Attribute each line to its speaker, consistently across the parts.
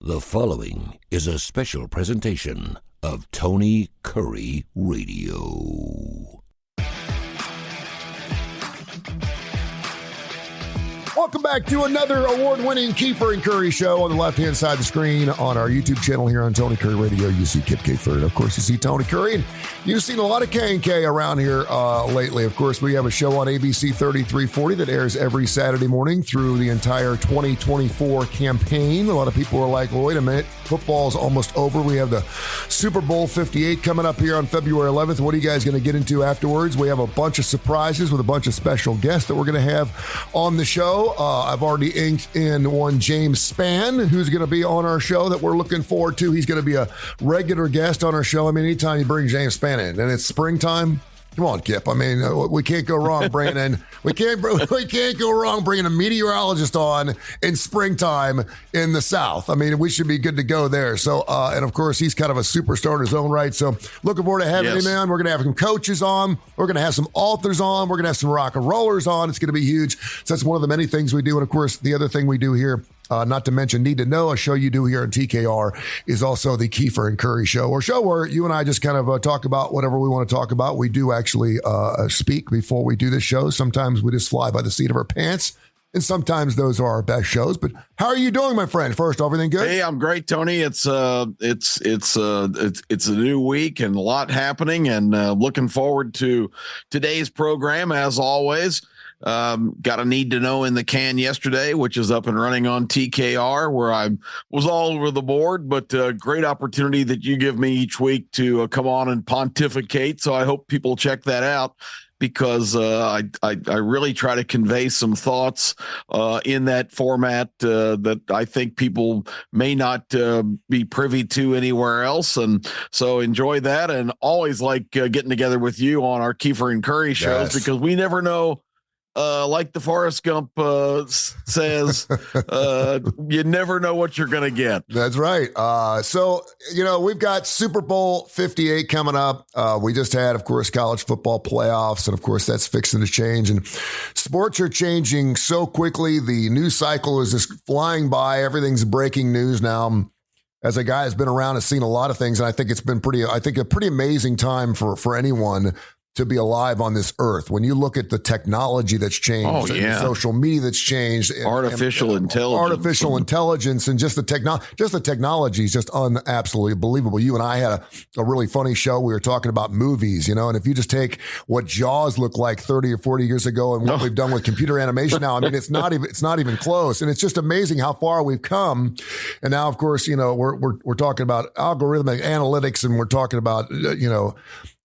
Speaker 1: The following is a special presentation of Tony Kurre Radio.
Speaker 2: Welcome back to another award-winning Keefer and Kurre show on the left-hand side of the screen on our YouTube channel here on Tony Kurre Radio. You see Kip Keefer, and of course you see Tony Kurre. And you've seen a lot of K&K around here lately. Of course, we have a show on ABC 3340 that airs every Saturday morning through the entire 2024 campaign. A lot of people are like, well, wait a minute, football's almost over. We have the Super Bowl 58 coming up here on February 11th. What are you guys going to get into afterwards? We have a bunch of surprises with a bunch of special guests that we're going to have on the show. I've already inked in one James Spann, who's going to be on our show that we're looking forward to. He's going to be a regular guest on our show. I mean, anytime you bring James Spann in and it's springtime, come on, Kip. I mean, we can't go wrong bringing in. We can't go wrong bringing a meteorologist on in springtime in the South. I mean, we should be good to go there. So, and of course, he's kind of a superstar in his own right. So, looking forward to having him on. We're going to have some coaches on. We're going to have some authors on. We're going to have some rock and rollers on. It's going to be huge. So that's one of the many things we do. And of course, the other thing we do here, not to mention Need to Know, a show you do here on TKR, is also the Keefer and Kurre show, or show where you and I just kind of talk about whatever we want to talk about. We do actually speak before we do this show. Sometimes we just fly by the seat of our pants, and sometimes those are our best shows. But how are you doing, my friend? First, everything good?
Speaker 3: Hey, I'm great, Tony. It's a new week and a lot happening, and looking forward to today's program as always. Got a Need to Know in the can yesterday, which is up and running on TKR, where I was all over the board, but great opportunity that you give me each week to come on and pontificate. So I hope people check that out, because I really try to convey some thoughts in that format that I think people may not be privy to anywhere else. And so enjoy that, and always like getting together with you on our Keefer and Kurre shows, because we never know. Like the Forrest Gump says, you never know what you're going to get.
Speaker 2: That's right. So, we've got Super Bowl 58 coming up. We just had, of course, college football playoffs, and of course, that's fixing to change. And sports are changing so quickly. The news cycle is just flying by. Everything's breaking news now. As a guy who's been around and seen a lot of things, and I think it's been a pretty amazing time for anyone to be alive on this earth. When you look at the technology that's changed, and the social media that's changed,
Speaker 3: artificial
Speaker 2: intelligence, and just the technology is just absolutely unbelievable. You and I had a really funny show. We were talking about movies, and if you just take what Jaws looked like 30 or 40 years ago and what we've done with computer animation now, I mean, it's not even close. And it's just amazing how far we've come. And now, of course, we're talking about algorithmic analytics, and we're talking about,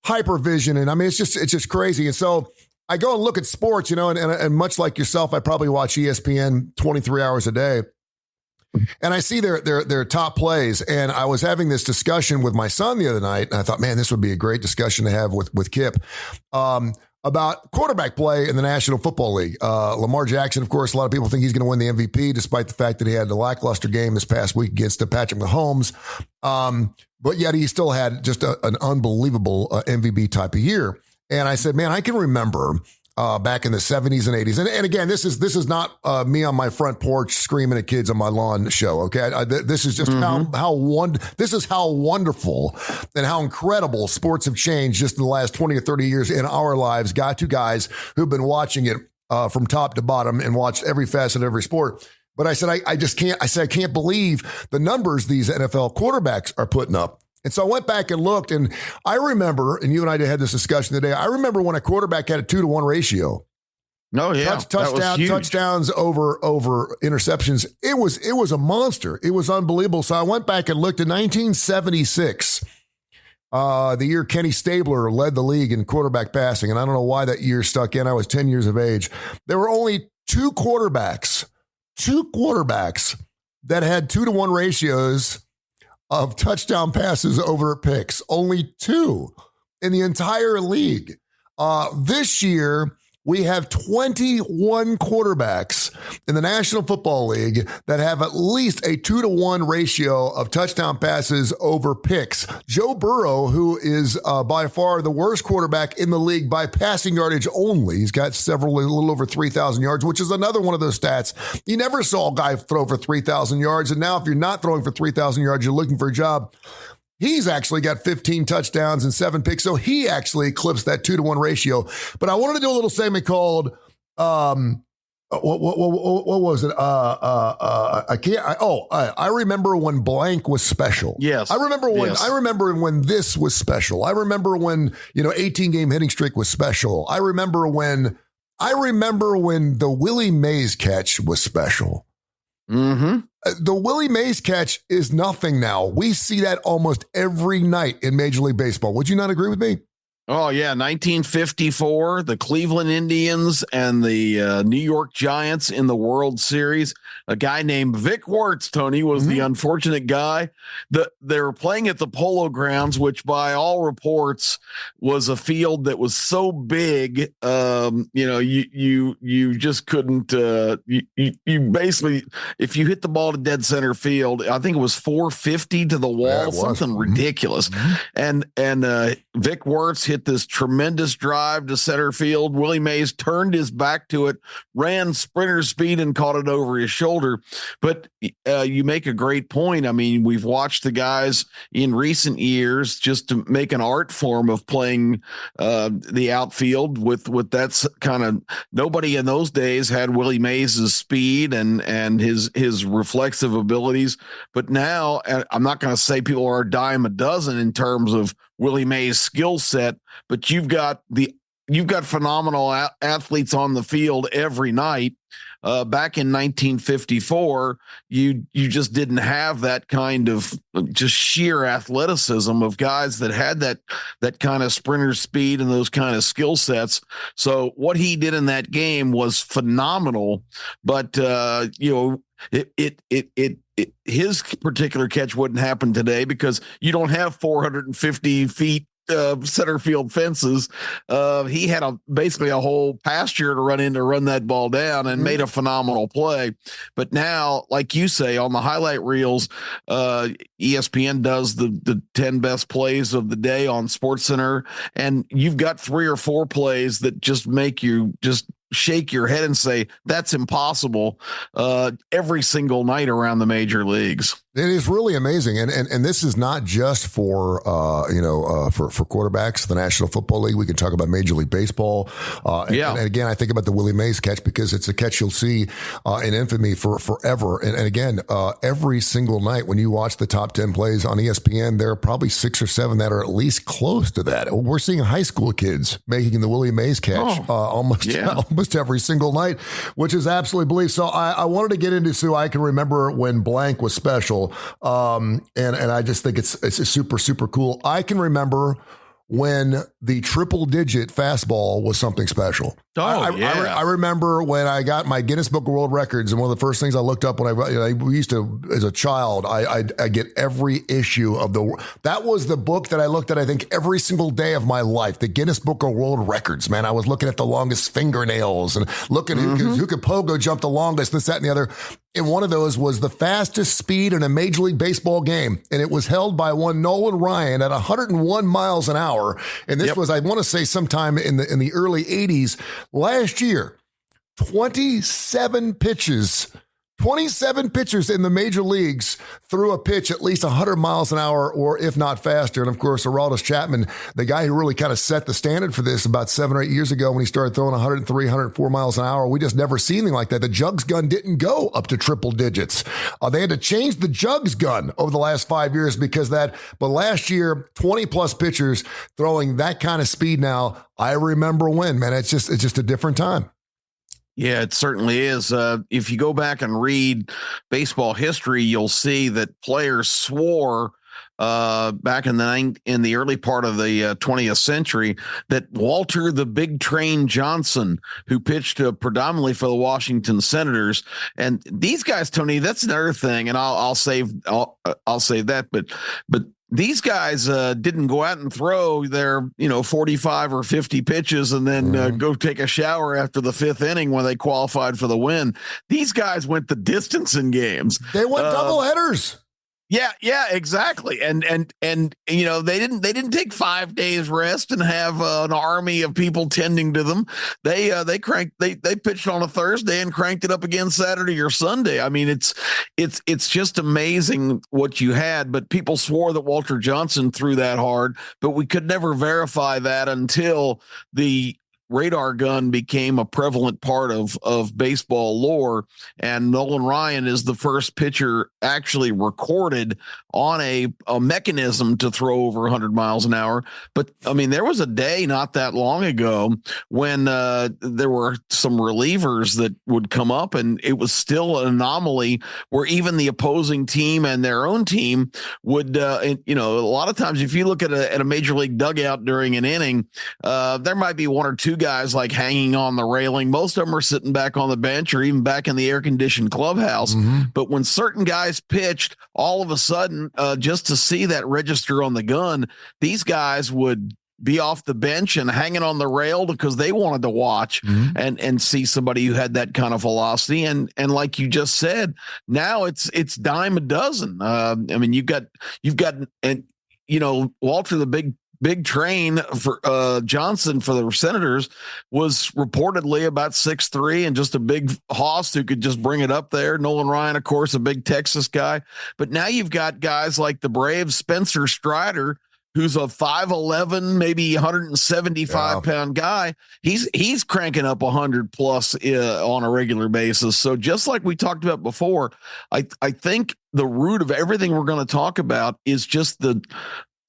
Speaker 2: hypervision. And I mean, it's just crazy. And so I go and look at sports, and much like yourself, I probably watch ESPN 23 hours a day. And I see their top plays. And I was having this discussion with my son the other night, and I thought, man, this would be a great discussion to have with Kip. About quarterback play in the National Football League. Lamar Jackson, of course, a lot of people think he's going to win the MVP, despite the fact that he had a lackluster game this past week against Patrick Mahomes. But yet he still had just an unbelievable MVP type of year. And I said, man, I can remember back in the 70s and 80s. And again, this is not me on my front porch screaming at kids on my lawn show. Okay. This is just how wonderful and how incredible sports have changed just in the last 20 or 30 years in our lives. Two guys who've been watching it from top to bottom and watched every facet of every sport. But I said, I can't believe the numbers these NFL quarterbacks are putting up. And so I went back and looked, and I remember, and you and I had this discussion today, I remember when a quarterback had a 2-to-1 ratio.
Speaker 3: Oh, yeah.
Speaker 2: Touchdowns over interceptions. It was a monster. It was unbelievable. So I went back and looked at 1976, the year Kenny Stabler led the league in quarterback passing. And I don't know why that year stuck in. I was 10 years of age. There were only two quarterbacks that had 2-to-1 ratios of touchdown passes over picks. Only two in the entire league. This year, We have 21 quarterbacks in the National Football League that have at least a 2-to-1 ratio of touchdown passes over picks. Joe Burrow, who is by far the worst quarterback in the league by passing yardage only, he's got a little over 3,000 yards, which is another one of those stats. You never saw a guy throw for 3,000 yards, and now if you're not throwing for 3,000 yards, you're looking for a job. He's actually got 15 touchdowns and 7 picks, so he actually eclipsed that 2-to-1 ratio. But I wanted to do a little segment called, what was it? I remember when blank was special.
Speaker 3: Yes.
Speaker 2: I remember when this was special. I remember when, 18-game hitting streak was special. I remember when the Willie Mays catch was special.
Speaker 3: Mm-hmm.
Speaker 2: The Willie Mays catch is nothing now. We see that almost every night in Major League Baseball. Would you not agree with me?
Speaker 3: Oh, yeah. 1954, the Cleveland Indians and the New York Giants in the World Series. A guy named Vic Wertz, Tony, was the unfortunate guy. They were playing at the Polo Grounds, which by all reports was a field that was so big, you just couldn't, you basically, if you hit the ball to dead center field, I think it was 450 to the wall, something ridiculous. And Vic Wertz hit this tremendous drive to center field. Willie Mays turned his back to it, ran sprinter speed and caught it over his shoulder. But you make a great point. I mean, we've watched the guys in recent years just to make an art form of playing the outfield with that's kind of, nobody in those days had Willie Mays' speed and his reflexive abilities. But now, I'm not going to say people are a dime a dozen in terms of Willie Mays' skill set, but you've got phenomenal athletes on the field every night. Back in 1954, you just didn't have that kind of just sheer athleticism of guys that had that kind of sprinter speed and those kind of skill sets. So what he did in that game was phenomenal, but his particular catch wouldn't happen today because you don't have 450 feet center field fences. He had basically a whole pasture to run that ball down and made a phenomenal play. But now, like you say, on the highlight reels, ESPN does the 10 best plays of the day on SportsCenter, and you've got 3 or 4 plays that just make you just shake your head and say that's impossible every single night around the major leagues.
Speaker 2: It is really amazing, and this is not just for quarterbacks, the National Football League. We can talk about Major League Baseball. And again, I think about the Willie Mays catch because it's a catch you'll see in infamy for forever. And again, every single night when you watch the top 10 plays on ESPN, there are probably 6 or 7 that are at least close to that. We're seeing high school kids making the Willie Mays catch almost every single night, which is absolutely believable. So I wanted to get into so I can remember when blank was special. And I just think it's super, super cool. I can remember when the triple digit fastball was something special. I remember when I got my Guinness Book of World Records, and one of the first things I looked up when I used to, as a child, I get every issue of that was the book that I looked at, I think, every single day of my life, the Guinness Book of World Records, man. I was looking at the longest fingernails and looking who could pogo jump the longest, this, that, and the other. And one of those was the fastest speed in a Major League Baseball game. And it was held by one Nolan Ryan at 101 miles an hour. And this was, I want to say, sometime in the early 80s. Last year, 27 pitchers in the major leagues threw a pitch at least 100 miles an hour, or if not faster. And of course, Aroldis Chapman, the guy who really kind of set the standard for this about 7 or 8 years ago when he started throwing 103, 104 miles an hour. We just never seen anything like that. The jugs gun didn't go up to triple digits. They had to change the jugs gun over the last 5 years because that. But last year, 20 plus pitchers throwing that kind of speed now. I remember when, man, it's just a different time.
Speaker 3: Yeah, it certainly is. If you go back and read baseball history, you'll see that players swore back in the early part of the 20th century that Walter the Big Train Johnson, who pitched predominantly for the Washington Senators, and these guys, Tony, that's another thing, and I'll save that, but these guys didn't go out and throw their 45 or 50 pitches and then go take a shower after the fifth inning when they qualified for the win. These guys went the distance in games.
Speaker 2: They went double headers.
Speaker 3: Yeah, exactly. And they didn't take 5 days rest and have an army of people tending to them. They pitched on a Thursday and cranked it up again Saturday or Sunday. I mean, it's just amazing what you had, but people swore that Walter Johnson threw that hard, but we could never verify that until the radar gun became a prevalent part of baseball lore, and Nolan Ryan is the first pitcher actually recorded on a mechanism to throw over 100 miles an hour. But I mean, there was a day not that long ago when there were some relievers that would come up, and it was still an anomaly where even the opposing team and their own team would, a lot of times if you look at a major league dugout during an inning, there might be one or two guys like hanging on the railing. Most of them are sitting back on the bench or even back in the air-conditioned clubhouse. But when certain guys pitched, all of a sudden, just to see that register on the gun, these guys would be off the bench and hanging on the rail because they wanted to watch and see somebody who had that kind of velocity. And like you just said, now it's dime a dozen. I mean, you've got Walter, the big train for Johnson for the Senators was reportedly about 6'3" and just a big hoss who could just bring it up there. Nolan Ryan, of course, a big Texas guy. But now you've got guys like the Braves, Spencer Strider, who's a 5'11", maybe 175-pound guy. He's cranking up 100 plus on a regular basis. So just like we talked about before, I think the root of everything we're going to talk about is just the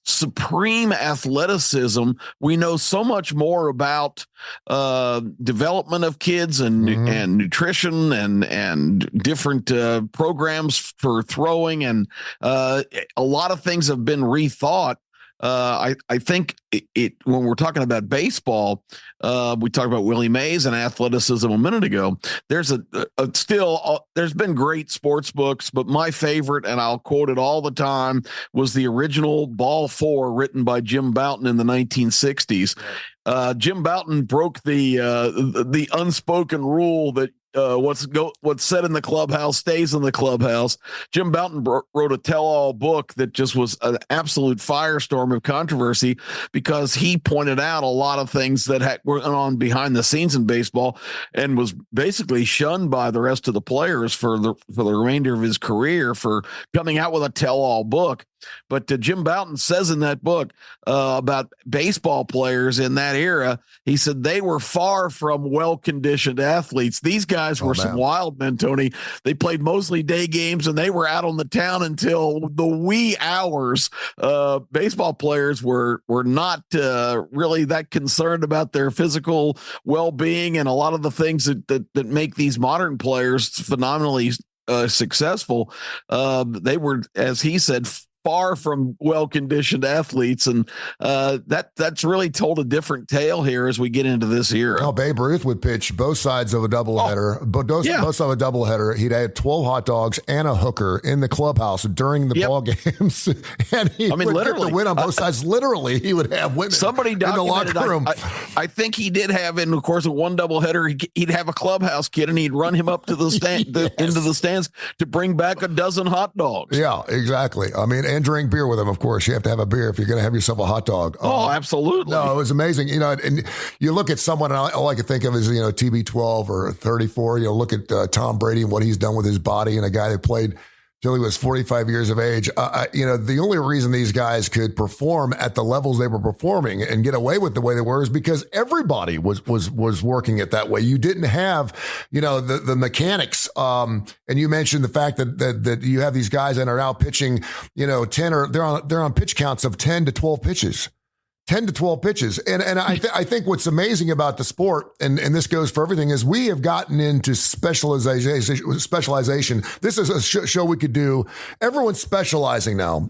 Speaker 3: supreme athleticism. We know so much more about development of kids and nutrition and different programs for throwing, and a lot of things have been rethought. I think it when we're talking about baseball, we talked about Willie Mays and athleticism a minute ago. There's there's been great sports books, but my favorite, and I'll quote it all the time, was the original Ball 4 written by Jim Bouton in the 1960s. Jim Bouton broke the unspoken rule that what's said in the clubhouse stays in the clubhouse. Jim Bouton wrote a tell-all book that just was an absolute firestorm of controversy because he pointed out a lot of things that were on behind the scenes in baseball and was basically shunned by the rest of the players for the remainder of his career for coming out with a tell-all book. But Jim Bouton says in that book about baseball players in that era, he said they were far from well-conditioned athletes. These guys were some wild men, Tony. They played mostly day games, and they were out on the town until the wee hours. Baseball players were not really that concerned about their physical well-being and a lot of the things that make these modern players phenomenally successful. They were, as he said, far from well-conditioned athletes, and that's really told a different tale here as we get into this era.
Speaker 2: Oh, Babe Ruth would pitch both sides of a doubleheader, both sides of a doubleheader. He'd had 12 hot dogs and a hooker in the clubhouse during the ball games, and he would get the win on both sides. Literally, he would have women.
Speaker 3: Somebody documented in the locker room. I think he did have, in of course, in one doubleheader, he'd have a clubhouse kid, and he'd run him up to the stand, into the stands to bring back a dozen hot dogs.
Speaker 2: Yeah, exactly. I mean, and drink beer with them, of course. You have to have a beer if you're going to have yourself a hot dog.
Speaker 3: Oh, absolutely.
Speaker 2: No, it was amazing. And you look at someone, and all I could think of is, TB12 or 34. Look at Tom Brady and what he's done with his body, and a guy that played till he was 45 years of age. The only reason these guys could perform at the levels they were performing and get away with the way they were is because everybody was working it that way. You didn't have, the mechanics. And you mentioned the fact that you have these guys that are out pitching, 10 or they're on pitch counts of 10 to 12 pitches. 10 to 12 pitches. And I think what's amazing about the sport, and this goes for everything, is we have gotten into specialization. This is a show we could do. Everyone's specializing now.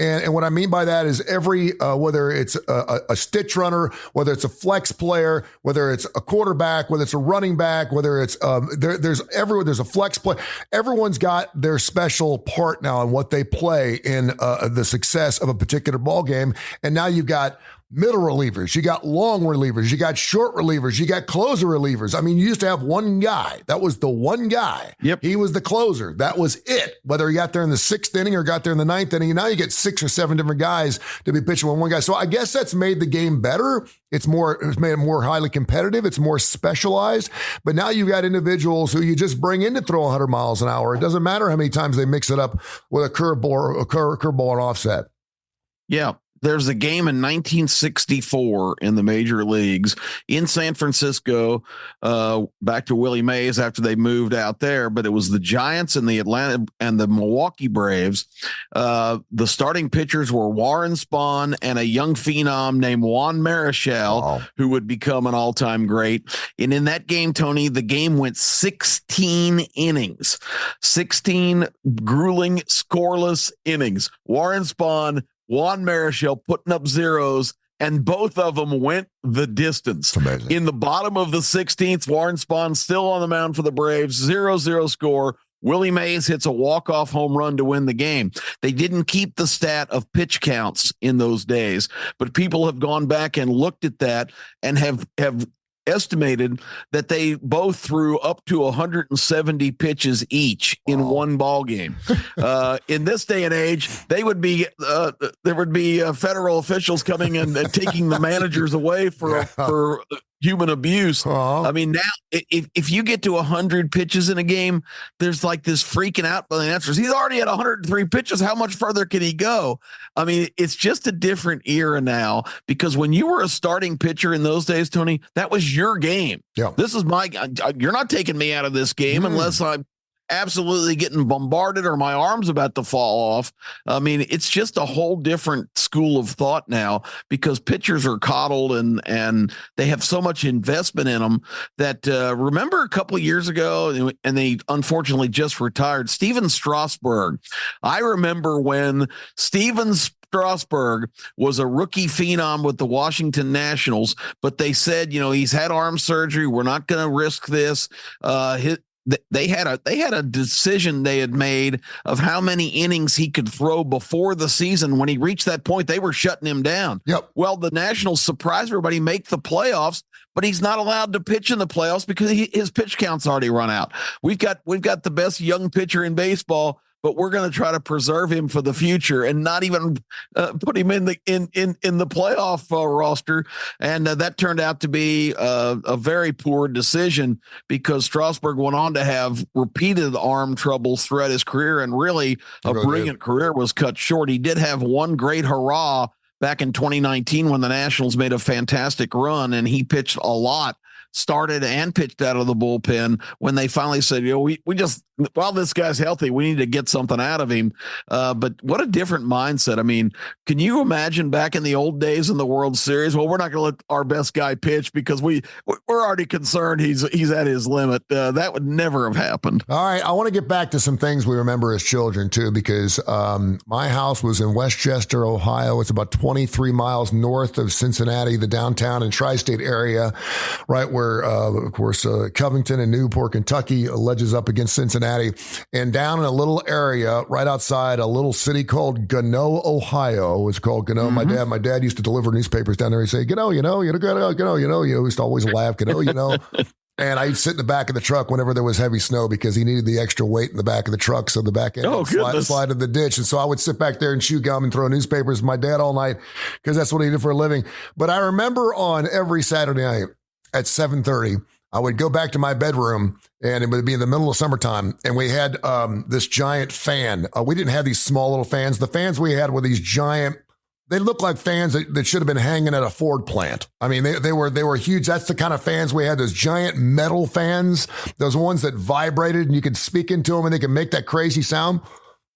Speaker 2: And what I mean by that is every, whether it's a stitch runner, whether it's a flex player, whether it's a quarterback, whether it's a running back, whether it's, there's a flex play. Everyone's got their special part now in what they play in the success of a particular ball game. And now you've got middle relievers, you got long relievers, you got short relievers, you got closer relievers. I mean, you used to have one guy. That was the one guy.
Speaker 3: Yep.
Speaker 2: He was the closer. That was it. Whether he got there in the 6th inning or got there in the 9th inning, and now you get 6 or 7 different guys to be pitching with one guy. So I guess that's made the game better. It's made it more highly competitive. It's more specialized. But now you've got individuals who you just bring in to throw 100 miles an hour. It doesn't matter how many times they mix it up with a curveball and offset.
Speaker 3: Yeah. There's a game in 1964 in the major leagues in San Francisco, back to Willie Mays after they moved out there, but it was the Giants and the Milwaukee Braves. The starting pitchers were Warren Spahn and a young phenom named Juan Marichal, who would become an all-time great. And in that game, Tony, the game went 16 innings, 16 grueling, scoreless innings. Warren Spahn, Juan Marichal putting up zeros, and both of them went the distance. In the bottom of the 16th, Warren Spahn still on the mound for the Braves, 0-0 score. Willie Mays hits a walk-off home run to win the game. They didn't keep the stat of pitch counts in those days, but people have gone back and looked at that and have estimated that they both threw up to 170 pitches each in one ball game. In this day and age, there would be federal officials coming and taking the managers away for human abuse. I mean, now if you get to 100 pitches in a game, there's like this freaking out by the announcers. He's already at 103 pitches. How much further can he go? I mean, it's just a different era now, because when you were a starting pitcher in those days, Tony, that was your game.
Speaker 2: Yeah.
Speaker 3: This is you're not taking me out of this game unless I'm absolutely getting bombarded or my arm's about to fall off. I mean, it's just a whole different school of thought now, because pitchers are coddled and they have so much investment in them that remember a couple of years ago, and they unfortunately just retired, Steven Strasburg. I remember when Steven Strasburg was a rookie phenom with the Washington Nationals, but they said, he's had arm surgery. We're not going to risk this. They had a decision they had made of how many innings he could throw before the season. When he reached that point, they were shutting him down.
Speaker 2: Yep.
Speaker 3: Well, the Nationals surprised everybody, make the playoffs, but he's not allowed to pitch in the playoffs because his pitch count's already run out. We've got the best young pitcher in baseball, but we're going to try to preserve him for the future and not even put him in the playoff roster. And that turned out to be a very poor decision, because Strasburg went on to have repeated arm troubles throughout his career, and really a brilliant career was cut short. He did have one great hurrah back in 2019 when the Nationals made a fantastic run, and he pitched a lot, started and pitched out of the bullpen when they finally said, we just, while this guy's healthy, we need to get something out of him. But what a different mindset. I mean, can you imagine back in the old days in the World Series? Well, we're not going to let our best guy pitch because we're already concerned he's at his limit. That would never have happened.
Speaker 2: All right. I want to get back to some things we remember as children too, because my house was in Westchester, Ohio. It's about 23 miles north of Cincinnati, the downtown and tri-state area, right where, of course, Covington and Newport, Kentucky ledges up against Cincinnati. And down in a little area right outside a little city called Gano, Ohio. It's called Gano. Mm-hmm. My dad used to deliver newspapers down there. He'd say, Gano. He used to always laugh, Gano. And I'd sit in the back of the truck whenever there was heavy snow, because he needed the extra weight in the back of the truck, so the back end slide in the ditch. And so I would sit back there and chew gum and throw newspapers with my dad all night, because that's what he did for a living. But I remember on every Saturday night at 7:30, I would go back to my bedroom, and it would be in the middle of summertime, and we had this giant fan. We didn't have these small little fans. The fans we had were these giant. They looked like fans that should have been hanging at a Ford plant. I mean, they were huge. That's the kind of fans we had, those giant metal fans, those ones that vibrated and you could speak into them and they could make that crazy sound.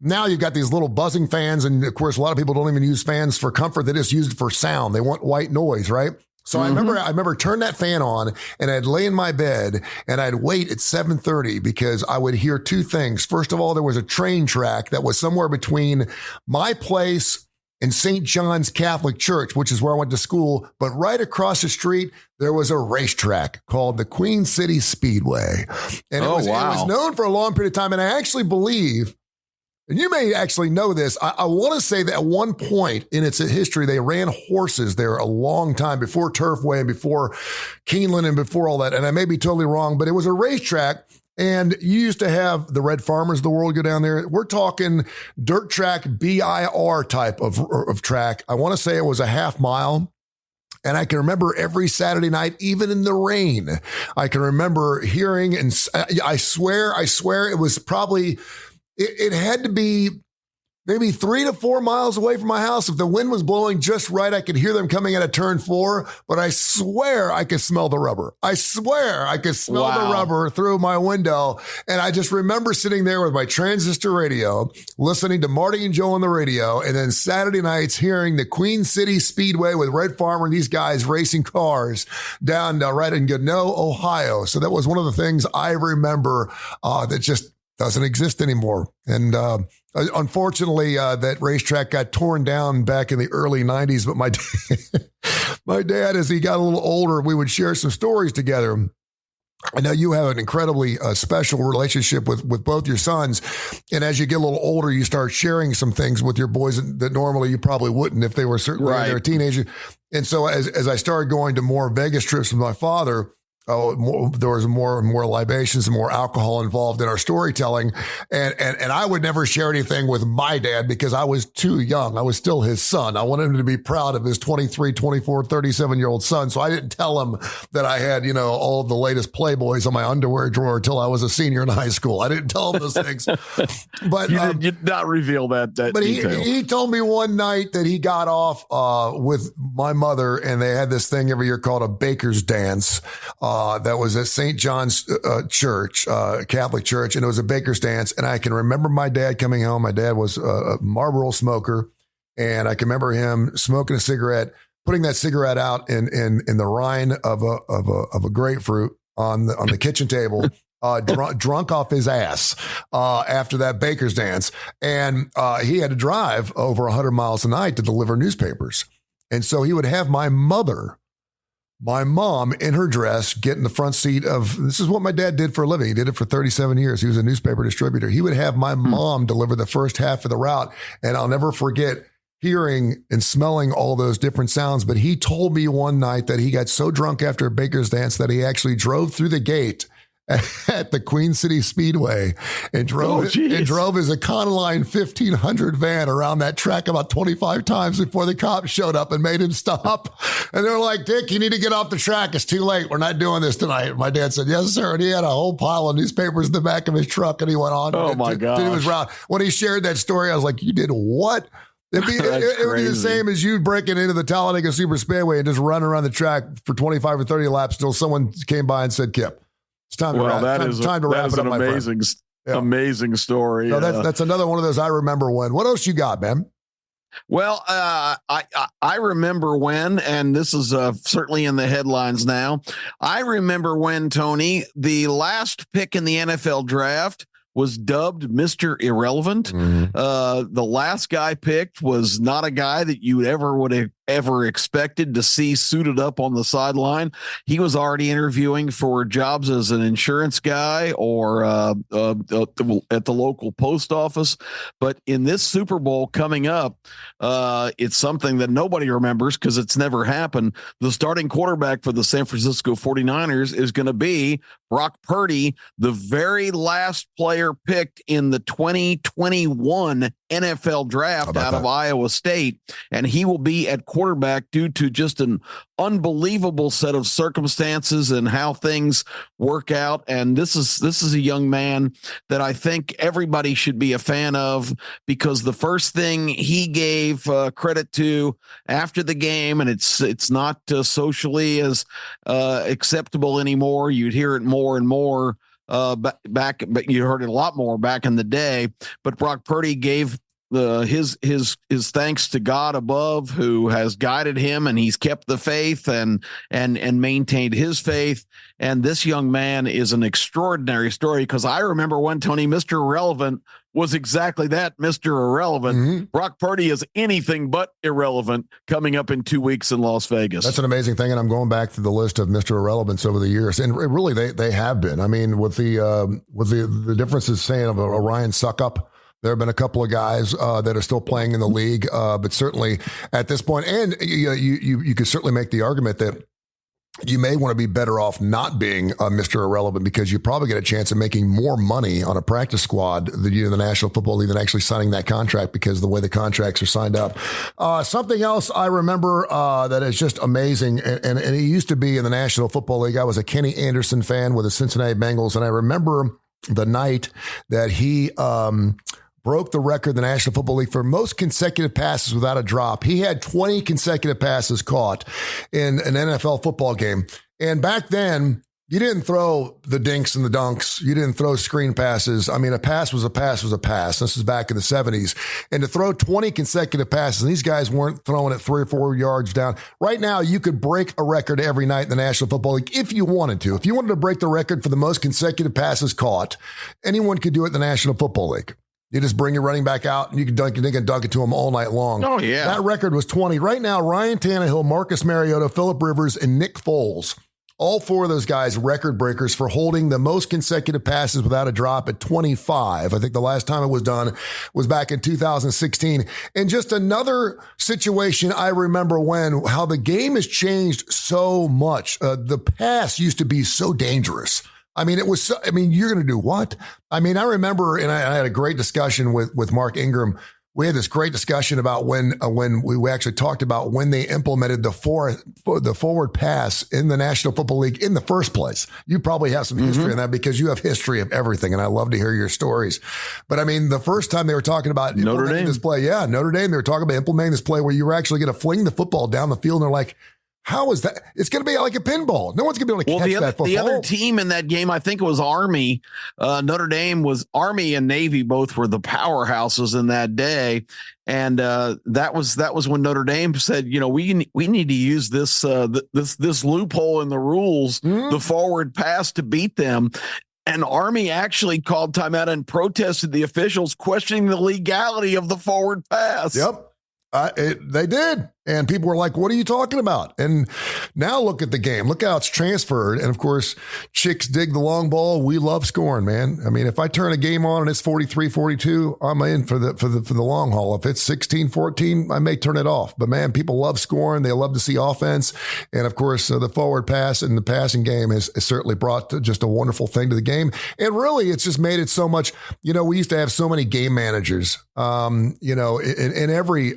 Speaker 2: Now you've got these little buzzing fans, and of course, a lot of people don't even use fans for comfort. They just use it for sound. They want white noise, right? So I remember turn that fan on, and I'd lay in my bed and I'd wait at 7:30, because I would hear two things. First of all, there was a train track that was somewhere between my place in St. John's Catholic Church, which is where I went to school. But right across the street, there was a racetrack called the Queen City Speedway. And it was known for a long period of time. And I actually believe, and you may actually know this, I want to say that at one point in its history, they ran horses there a long time before Turfway and before Keeneland and before all that. And I may be totally wrong, but it was a racetrack. And you used to have the Red Farmers of the world go down there. We're talking dirt track, BIR type of track. I want to say it was a half mile. And I can remember every Saturday night, even in the rain, I can remember hearing, and I swear it was probably, it had to be maybe 3 to 4 miles away from my house. If the wind was blowing just right, I could hear them coming out of turn 4, but I swear I could smell the rubber. I swear I could smell the rubber through my window. And I just remember sitting there with my transistor radio, listening to Marty and Joe on the radio, and then Saturday nights hearing the Queen City Speedway with Red Farmer and these guys racing cars down right in Gannett, Ohio. So that was one of the things I remember that just doesn't exist anymore. And unfortunately, that racetrack got torn down back in the early 90s. But my dad, as he got a little older, we would share some stories together. I know you have an incredibly special relationship with both your sons. And as you get a little older, you start sharing some things with your boys that normally you probably wouldn't if they were certainly when they were a teenager. And so as I started going to more Vegas trips with my father, there was more and more libations and more alcohol involved in our storytelling. And I would never share anything with my dad because I was too young. I was still his son. I wanted him to be proud of his 23, 24, 37-year-old son. So I didn't tell him that I had, all of the latest Playboys on my underwear drawer until I was a senior in high school. I didn't tell him those things. But
Speaker 3: you did not reveal that
Speaker 2: but he told me one night that he got off with my mother, and they had this thing every year called a baker's dance. That was at St. John's Church, Catholic Church, and it was a baker's dance. And I can remember my dad coming home. My dad was a Marlboro smoker, and I can remember him smoking a cigarette, putting that cigarette out in the rind of a grapefruit on the kitchen table. Drunk off his ass after that baker's dance. And he had to drive over 100 miles a night to deliver newspapers. And so he would have my mom in her dress, get in the front seat of, this is what my dad did for a living. He did it for 37 years. He was a newspaper distributor. He would have my mom deliver the first half of the route. And I'll never forget hearing and smelling all those different sounds. But he told me one night that he got so drunk after a baker's dance that he actually drove through the gate at the Queen City Speedway and drove his Econoline 1500 van around that track about 25 times before the cops showed up and made him stop. And they're like, "Dick, you need to get off the track. It's too late. We're not doing this tonight." My dad said, "Yes, sir." And he had a whole pile of newspapers in the back of his truck, and he went on.
Speaker 3: Oh my God.
Speaker 2: When he shared that story, I was like, "You did what?" It would be the same as you breaking into the Talladega Super Speedway and just running around the track for 25 or 30 laps till someone came by and said, "Kip, it's time to wrap it up, my friend."
Speaker 3: Amazing story.
Speaker 2: So that's another one of those I remember when. What else you got, man?
Speaker 3: Well, I remember when, and this is certainly in the headlines now. I remember when, Tony, the last pick in the NFL draft was dubbed Mr. Irrelevant. The last guy picked was not a guy that you would have ever expected to see suited up on the sideline. He was already interviewing for jobs as an insurance guy or at the local post office. But in this Super Bowl coming up, it's something that nobody remembers because it's never happened. The starting quarterback for the San Francisco 49ers is going to be Brock Purdy, the very last player picked in the 2021 NFL draft out of Iowa State. And he will be at quarterback due to just an unbelievable set of circumstances and how things work out. And this is a young man that I think everybody should be a fan of, because the first thing he gave credit to after the game, and it's not socially as acceptable anymore. You'd hear it more and more but you heard it a lot more back in the day. But Brock Purdy gave his thanks to God above, who has guided him, and he's kept the faith and maintained his faith. And this young man is an extraordinary story, because I remember when, Tony, Mr. Irrelevant was exactly that, Mr. Irrelevant.
Speaker 2: Mm-hmm.
Speaker 3: Brock Purdy is anything but irrelevant coming up in 2 weeks in Las Vegas.
Speaker 2: That's an amazing thing, and I'm going back to the list of Mr. Irrelevance over the years, and really they have been. I mean, with the differences saying of a Ryan Suckup. There have been a couple of guys that are still playing in the league, but certainly at this point, and you could certainly make the argument that you may want to be better off not being Mr. Irrelevant because you probably get a chance of making more money on a practice squad than you in the National Football League than actually signing that contract because of the way the contracts are signed up. Something else I remember that is just amazing, and it used to be in the National Football League. I was a Kenny Anderson fan with the Cincinnati Bengals, and I remember the night that he broke the record in the National Football League for most consecutive passes without a drop. He had 20 consecutive passes caught in an NFL football game. And back then, you didn't throw the dinks and the dunks. You didn't throw screen passes. I mean, a pass was a pass was a pass. This is back in the 70s. And to throw 20 consecutive passes, and these guys weren't throwing it 3 or 4 yards down. Right now, you could break a record every night in the National Football League if you wanted to. If you wanted to break the record for the most consecutive passes caught, anyone could do it in the National Football League. You just bring your running back out and you can dunk it to him all night long.
Speaker 3: Oh, yeah.
Speaker 2: That record was 20. Right now, Ryan Tannehill, Marcus Mariota, Phillip Rivers, and Nick Foles, all 4 of those guys record breakers for holding the most consecutive passes without a drop at 25. I think the last time it was done was back in 2016. And just another situation I remember how the game has changed so much. The pass used to be so dangerous. I mean, you're going to do what? I mean, I remember, and I had a great discussion with Mark Ingram. We had this great discussion about when we actually talked about when they implemented the forward pass in the National Football League in the first place. You probably have some history in that because you have history of everything, and I love to hear your stories. But I mean, the first time they were talking about implementing this play, Notre Dame, they were talking about implementing this play where you were actually going to fling the football down the field, and they're like, how is that? It's going to be like a pinball. No one's going to be able to catch that football.
Speaker 3: The other team in that game, I think it was Army. Notre Dame was Army and Navy. Both were the powerhouses in that day. And that was when Notre Dame said, we need to use this loophole in the rules, the forward pass to beat them. And Army actually called timeout and protested the officials, questioning the legality of the forward pass.
Speaker 2: Yep. They did. And people were like, what are you talking about? And now look at the game. Look how it's transferred. And of course, chicks dig the long ball. We love scoring, man. I mean, if I turn a game on and it's 43-42, I'm in for the long haul. If it's 16-14, I may turn it off. But man, people love scoring. They love to see offense. And of course, the forward pass and the passing game has certainly brought just a wonderful thing to the game. And really, it's just made it so much, we used to have so many game managers, in every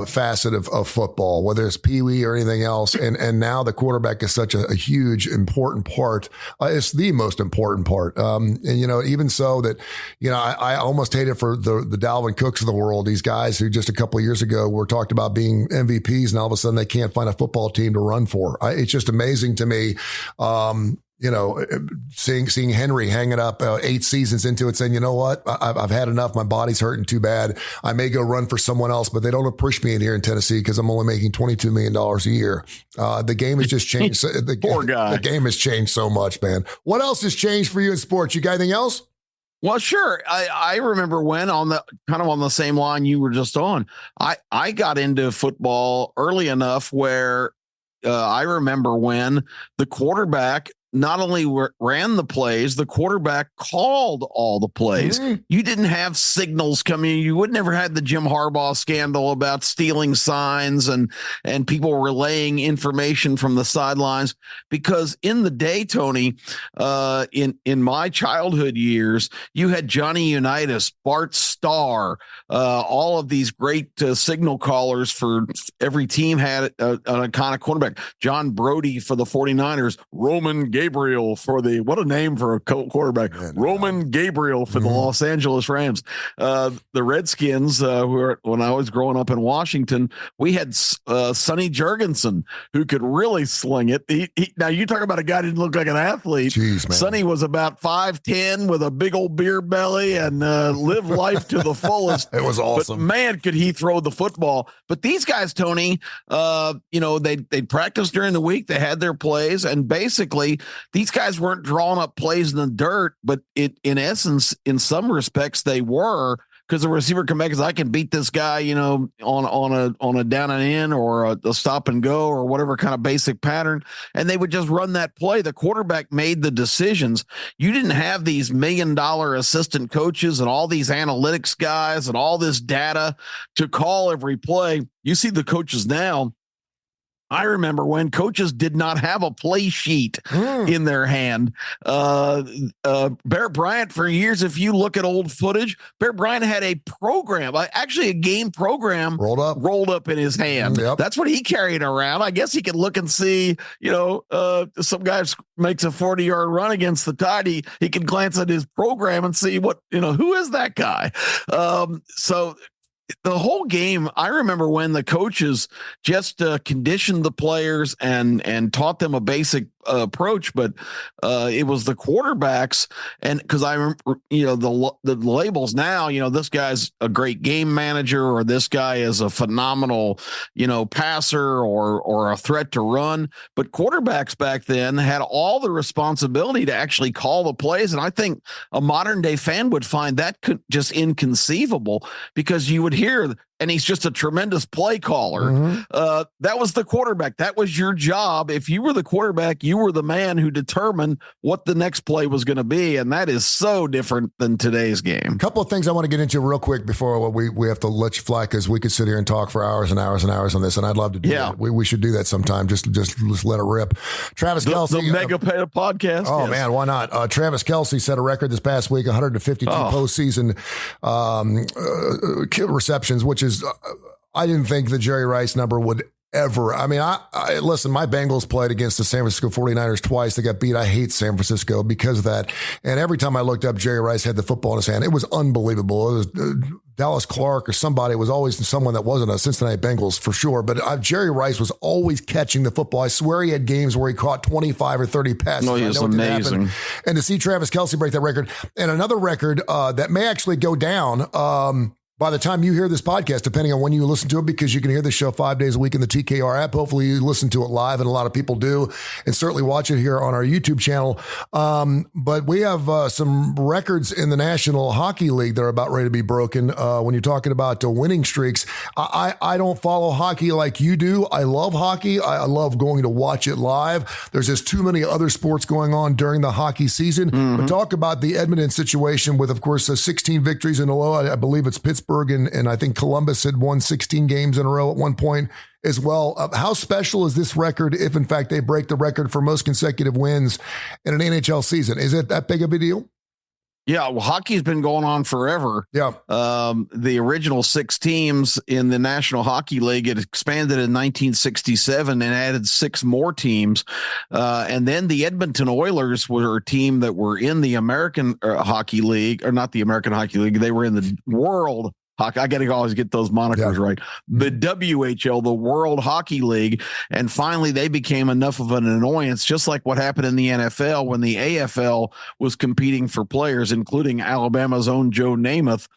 Speaker 2: facet of football. Whether it's Pee Wee or anything else. And now the quarterback is such a huge, important part. It's the most important part. Even so that, I almost hate it for the Dalvin Cooks of the world, these guys who just a couple of years ago were talked about being MVPs and all of a sudden they can't find a football team to run for. It's just amazing to me. Seeing Henry hanging up 8 seasons into it, saying, you know what, I've had enough. My body's hurting too bad. I may go run for someone else, but they don't appreciate me in here in Tennessee because I'm only making $22 million a year. The game has just changed.
Speaker 3: Poor guy.
Speaker 2: The game has changed so much, man. What else has changed for you in sports? You got anything else?
Speaker 3: Well, sure. I remember when on the same line you were just on, I got into football early enough where I remember when the quarterback not only ran the plays, the quarterback called all the plays. Mm-hmm. You didn't have signals coming. You would never had the Jim Harbaugh scandal about stealing signs and people relaying information from the sidelines. Because in the day, Tony, in my childhood years, you had Johnny Unitas, Bart Starr, all of these great signal callers for every team had an iconic quarterback. John Brody for the 49ers, Roman Gabriel for what a name for a quarterback. Man, Roman Gabriel for the Los Angeles Rams. The Redskins, when I was growing up in Washington, we had Sonny Jurgensen, who could really sling it. Now you talk about a guy who didn't look like an athlete.
Speaker 2: Jeez, man.
Speaker 3: Sonny was about 5'10" with a big old beer belly and lived life to the fullest.
Speaker 2: It was awesome.
Speaker 3: But man, could he throw the football. But these guys, Tony, they'd practice during the week. They had their plays, and basically these guys weren't drawing up plays in the dirt, but in essence, in some respects, they were, because the receiver come back and I can beat this guy, on a down and in or a stop and go or whatever kind of basic pattern. And they would just run that play. The quarterback made the decisions. You didn't have these $1 million assistant coaches and all these analytics guys and all this data to call every play. You see the coaches now. I remember when coaches did not have a play sheet in their hand. Bear Bryant, for years, if you look at old footage, Bear Bryant had a program, actually a game program rolled up in his hand.
Speaker 2: Yep.
Speaker 3: That's what he carried around. I guess he could look and see, some guy makes a 40-yard run against the Tide. He can glance at his program and see who is that guy? So the whole game, I remember when the coaches just conditioned the players and taught them a basic approach, but it was the quarterbacks, and because I remember, the labels now, this guy's a great game manager, or this guy is a phenomenal, passer or a threat to run. But quarterbacks back then had all the responsibility to actually call the plays, and I think a modern day fan would find that just inconceivable, because you would hear, and he's just a tremendous play caller. That was the quarterback. That was your job. If you were the quarterback, you were the man who determined what the next play was going to be. And that is so different than today's game.
Speaker 2: A couple of things I want to get into real quick before we have to let you fly, because we could sit here and talk for hours and hours and hours on this, and I'd love to do that. We should do that sometime. Just let it rip. Travis Kelce.
Speaker 3: The Mega Podcast.
Speaker 2: Oh, yes. Man, why not? Travis Kelce set a record this past week, 152 postseason receptions, which is, I didn't think the Jerry Rice number would ever. I mean, I listen, my Bengals played against the San Francisco 49ers twice. They got beat. I hate San Francisco because of that. And every time I looked up, Jerry Rice had the football in his hand. It was unbelievable. It was Dallas Clark or somebody. It was always someone that wasn't a Cincinnati Bengals for sure. But Jerry Rice was always catching the football. I swear he had games where he caught 25 or 30 passes.
Speaker 3: No, he was amazing.
Speaker 2: And to see Travis Kelce break that record, and another record that may actually go down by the time you hear this podcast, depending on when you listen to it, because you can hear the show 5 days a week in the TKR app. Hopefully you listen to it live, and a lot of people do, and certainly watch it here on our YouTube channel. But we have some records in the National Hockey League that are about ready to be broken. When you're talking about winning streaks, I don't follow hockey like you do. I love hockey. I love going to watch it live. There's just too many other sports going on during the hockey season. But talk about the Edmonton situation with, of course, 16 victories in a row. I believe it's Pittsburgh. And I think Columbus had won 16 games in a row at one point as well. How special is this record if, in fact, they break the record for most consecutive wins in an NHL season? Is it that big of a deal?
Speaker 3: Yeah, well, hockey's been going on forever.
Speaker 2: Yeah.
Speaker 3: The original 6 teams in the National Hockey League, it expanded in 1967 and added 6 more teams. And then the Edmonton Oilers were a team that were in the American Hockey League, or not the American Hockey League. They were in the World Hockey. I got to always get those monikers right. The WHL, the World Hockey League. And finally, they became enough of an annoyance, just like what happened in the NFL when the AFL was competing for players, including Alabama's own Joe Namath.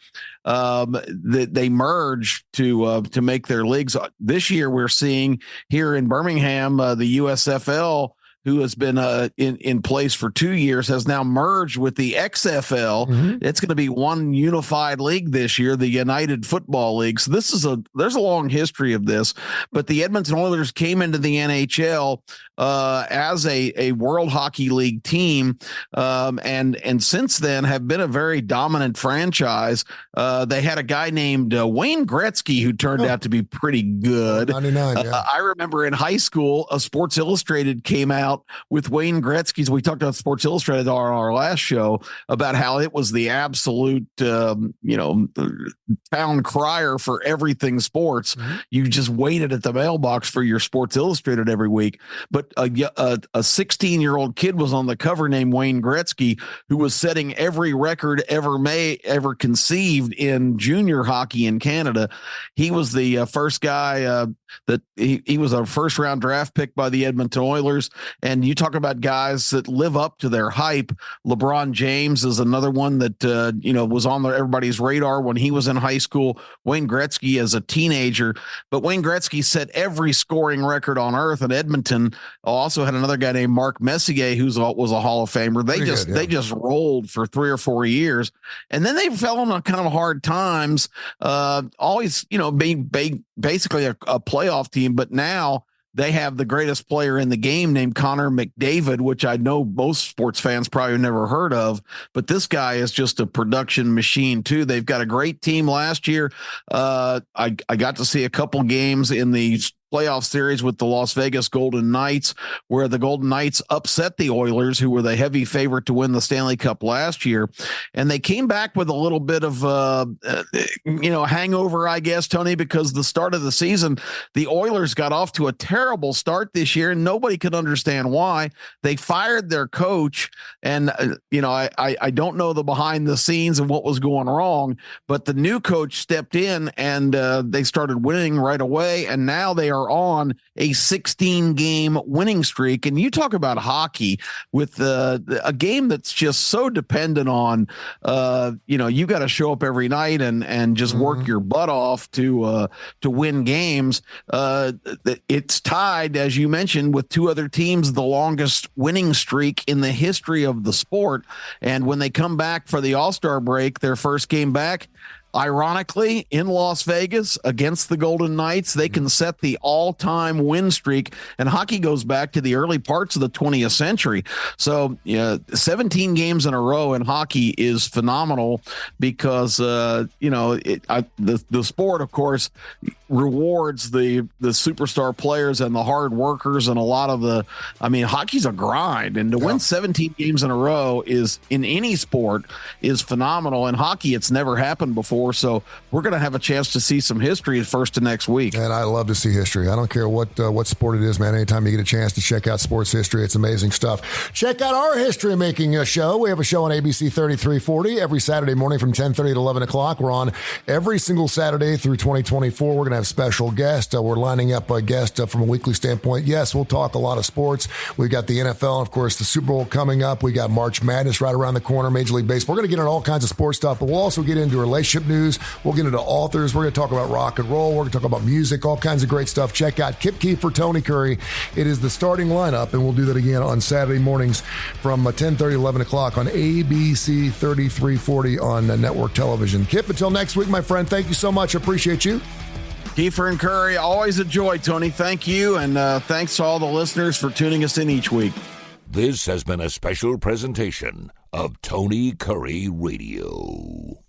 Speaker 3: That they merged to make their leagues. This year, we're seeing here in Birmingham, the USFL, who has been in place for 2 years, has now merged with the XFL. It's going to be one unified league this year, the United Football League. So there's a long history of this, but the Edmonton Oilers came into the NHL as a World Hockey League team, and since then have been a very dominant franchise. They had a guy named Wayne Gretzky who turned out to be pretty good.
Speaker 2: 99, yeah.
Speaker 3: I remember in high school, Sports Illustrated came out with Wayne Gretzky's. We talked about Sports Illustrated on our last show about how it was the absolute, town crier for everything sports. You just waited at the mailbox for your Sports Illustrated every week. But a 16-year-old kid was on the cover named Wayne Gretzky, who was setting every record ever conceived in junior hockey in Canada. He was the first guy that he was a first-round draft pick by the Edmonton Oilers. And you talk about guys that live up to their hype. LeBron James is another one that, was on everybody's radar when he was in high school. Wayne Gretzky as a teenager, but Wayne Gretzky set every scoring record on earth in Edmonton. Also had another guy named Mark Messier, was a Hall of Famer. They just rolled for 3 or 4 years, and then they fell on kind of hard times. Always, being basically a playoff team, but now they have the greatest player in the game named Connor McDavid, which I know most sports fans probably never heard of, but this guy is just a production machine too. They've got a great team last year. I got to see a couple games in the playoff series with the Las Vegas Golden Knights, where the Golden Knights upset the Oilers, who were the heavy favorite to win the Stanley Cup last year. And they came back with a little bit of, hangover, I guess, Tony, because the start of the season, the Oilers got off to a terrible start this year, and nobody could understand why. They fired their coach, and, I don't know the behind the scenes and what was going wrong, but the new coach stepped in and they started winning right away. And now they are on a 16-game winning streak. And you talk about hockey with a game that's just so dependent on, you got to show up every night and just work your butt off to win games. It's tied, as you mentioned, with 2 other teams, the longest winning streak in the history of the sport. And when they come back for the All-Star break, their first game back, ironically, in Las Vegas against the Golden Knights, they can set the all-time win streak, and hockey goes back to the early parts of the 20th century. So, 17 games in a row in hockey is phenomenal because, the sport, of course, rewards the superstar players and the hard workers, and a lot of hockey's a grind, and to win 17 games in a row is, in any sport, is phenomenal. In hockey, it's never happened before. So we're going to have a chance to see some history first to next week.
Speaker 2: And I love to see history. I don't care what sport it is, man. Anytime you get a chance to check out sports history, it's amazing stuff. Check out our history making show. We have a show on ABC 3340 every Saturday morning from 10:30 to 11 o'clock. We're on every single Saturday through 2024. We're going to have special guests. We're lining up a guest from a weekly standpoint. Yes, we'll talk a lot of sports. We've got the NFL, and of course, the Super Bowl coming up. We got March Madness right around the corner, Major League Baseball. We're going to get into all kinds of sports stuff, but we'll also get into relationship news. We'll get into authors. We're going to talk about rock and roll. We're going to talk about music, all kinds of great stuff. Check out Kip Keefer, Tony Kurre. It is the starting lineup, and we'll do that again on Saturday mornings from 10:30 to 11 o'clock on ABC 3340 on network television. Kip, until next week, my friend, thank you so much. I appreciate you.
Speaker 3: Keefer and Kurre, always a joy, Tony. Thank you, and thanks to all the listeners for tuning us in each week.
Speaker 1: This has been a special presentation of Tony Kurre Radio.